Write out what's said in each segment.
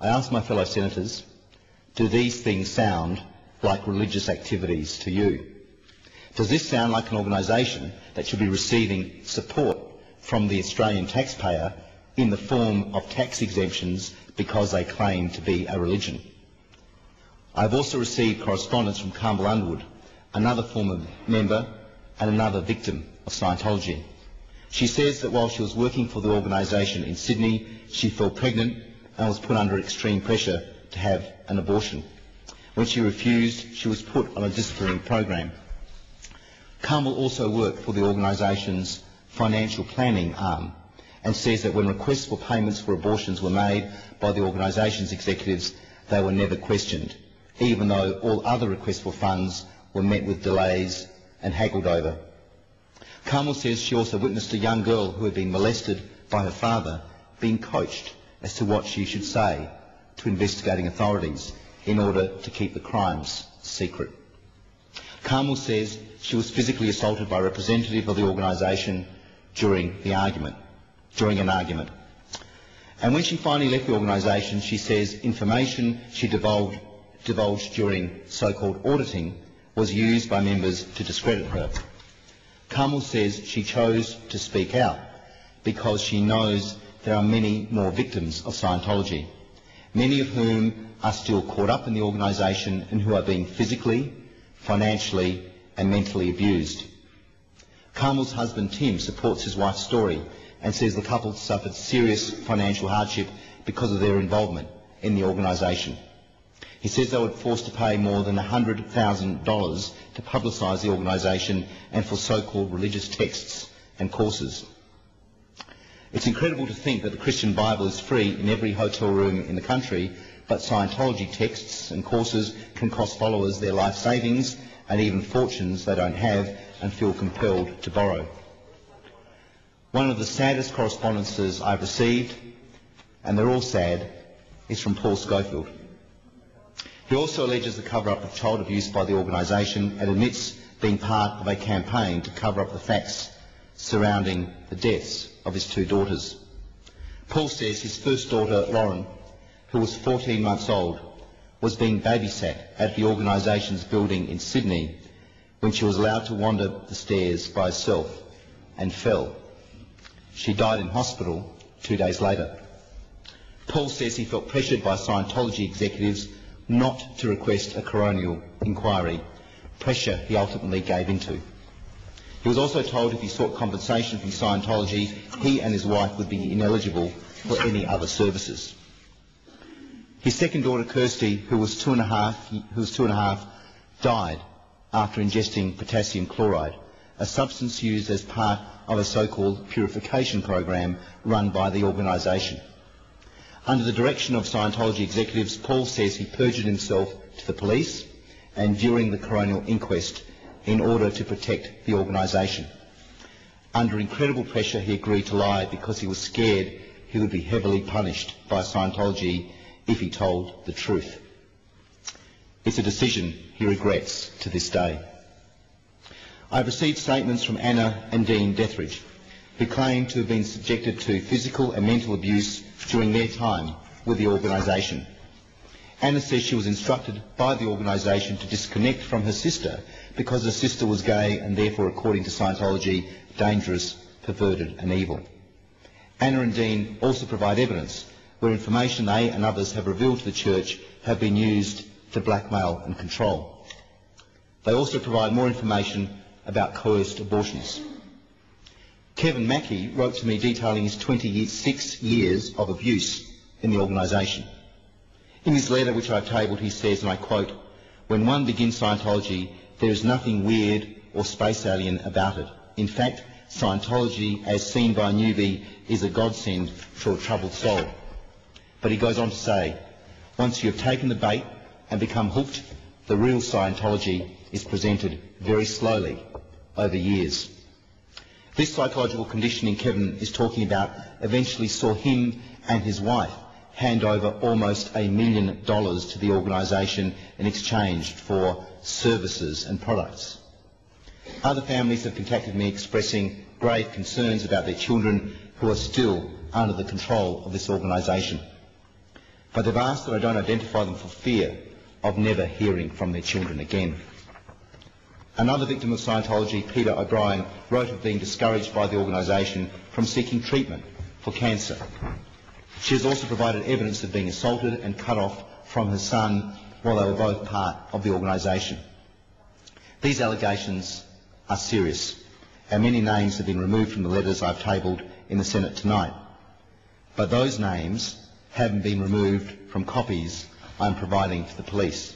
I asked my fellow senators, do these things sound like religious activities to you? Does this sound like an organisation that should be receiving support from the Australian taxpayer in the form of tax exemptions because they claim to be a religion? I have also received correspondence from Carmel Underwood, another former member and another victim of Scientology. She says that while she was working for the organisation in Sydney, she fell pregnant and was put under extreme pressure to have an abortion. When she refused, she was put on a disciplinary program. Carmel also worked for the organisation's financial planning arm and says that when requests for payments for abortions were made by the organisation's executives, they were never questioned, even though all other requests for funds were met with delays and haggled over. Carmel says she also witnessed a young girl who had been molested by her father being coached as to what she should say to investigating authorities in order to keep the crimes secret. Carmel says she was physically assaulted by a representative of the organisation during an argument. And when she finally left the organisation, she says information she divulged during so-called auditing was used by members to discredit her. Carmel says she chose to speak out because she knows there are many more victims of Scientology, many of whom are still caught up in the organisation and who are being physically, financially and mentally abused. Carmel's husband Tim supports his wife's story and says the couple suffered serious financial hardship because of their involvement in the organisation. He says they were forced to pay more than $100,000 to publicise the organisation and for so-called religious texts and courses. It's incredible to think that the Christian Bible is free in every hotel room in the country, but Scientology texts and courses can cost followers their life savings and even fortunes they don't have and feel compelled to borrow. One of the saddest correspondences I've received, and they're all sad, is from Paul Schofield. He also alleges the cover-up of child abuse by the organisation and admits being part of a campaign to cover up the facts surrounding the deaths of his two daughters. Paul says his first daughter, Lauren, who was 14 months old, was being babysat at the organisation's building in Sydney when she was allowed to wander the stairs by herself and fell. She died in hospital 2 days later. Paul says he felt pressured by Scientology executives not to request a coronial inquiry, pressure he ultimately gave into. He was also told if he sought compensation from Scientology, he and his wife would be ineligible for any other services. His second daughter, Kirsty, who was two and a half, died after ingesting potassium chloride, a substance used as part of a so-called purification program run by the organisation. Under the direction of Scientology executives, Paul says he perjured himself to the police and during the coronial inquest in order to protect the organisation. Under incredible pressure, he agreed to lie because he was scared he would be heavily punished by Scientology if he told the truth. It's a decision he regrets to this day. I've received statements from Anna and Dean Dethridge, who claim to have been subjected to physical and mental abuse during their time with the organisation. Anna says she was instructed by the organisation to disconnect from her sister because her sister was gay and therefore, according to Scientology, dangerous, perverted and evil. Anna and Dean also provide evidence where information they and others have revealed to the church have been used to blackmail and control. They also provide more information about coerced abortions. Kevin Mackey wrote to me detailing his 26 years of abuse in the organisation. In his letter, which I've tabled, he says, and I quote, "When one begins Scientology, there is nothing weird or space alien about it. In fact, Scientology, as seen by a newbie, is a godsend to a troubled soul." But he goes on to say, once you have taken the bait and become hooked, the real Scientology is presented very slowly over years. This psychological conditioning Kevin is talking about eventually saw him and his wife hand over almost $1 million to the organisation in exchange for services and products. Other families have contacted me expressing grave concerns about their children who are still under the control of this organisation. but they've asked that I don't identify them for fear of never hearing from their children again. Another victim of Scientology, Peter O'Brien, wrote of being discouraged by the organisation from seeking treatment for cancer. She has also provided evidence of being assaulted and cut off from her son while they were both part of the organisation. These allegations are serious, and many names have been removed from the letters I've tabled in the Senate tonight. But those names haven't been removed from copies I'm providing to the police.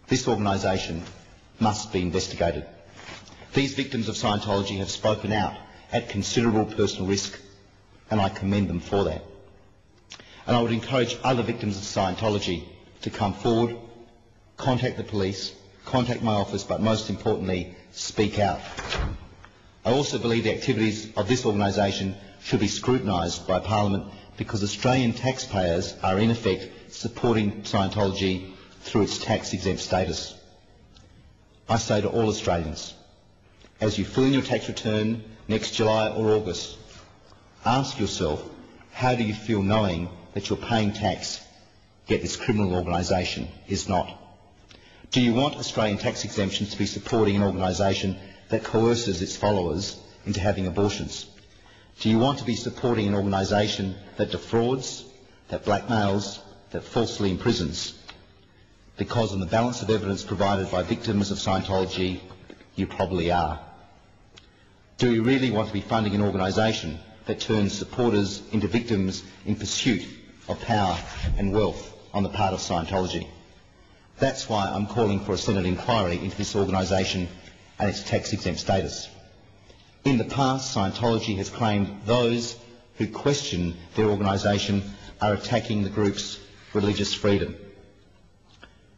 This organisation must be investigated. These victims of Scientology have spoken out at considerable personal risk, and I commend them for that. And I would encourage other victims of Scientology to come forward, contact the police, contact my office, but most importantly, speak out. I also believe the activities of this organisation should be scrutinised by Parliament because Australian taxpayers are in effect supporting Scientology through its tax-exempt status. I say to all Australians, as you fill in your tax return next July or August, ask yourself, how do you feel knowing that you're paying tax, yet this criminal organisation is not? Do you want Australian tax exemptions to be supporting an organisation that coerces its followers into having abortions? Do you want to be supporting an organisation that defrauds, that blackmails, that falsely imprisons? Because on the balance of evidence provided by victims of Scientology, you probably are. Do we really want to be funding an organisation that turns supporters into victims in pursuit of power and wealth on the part of Scientology? That's why I'm calling for a Senate inquiry into this organisation and its tax-exempt status. In the past, Scientology has claimed those who question their organisation are attacking the group's religious freedom.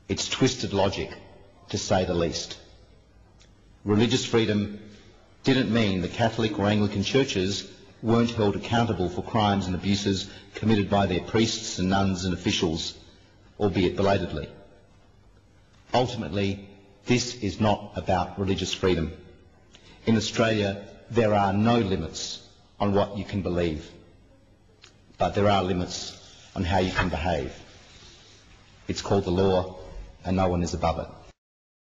It's twisted logic, to say the least. Religious freedom didn't mean the Catholic or Anglican churches weren't held accountable for crimes and abuses committed by their priests and nuns and officials, albeit belatedly. Ultimately, this is not about religious freedom. In Australia, there are no limits on what you can believe, but there are limits on how you can behave. It's called the law, and no one is above it.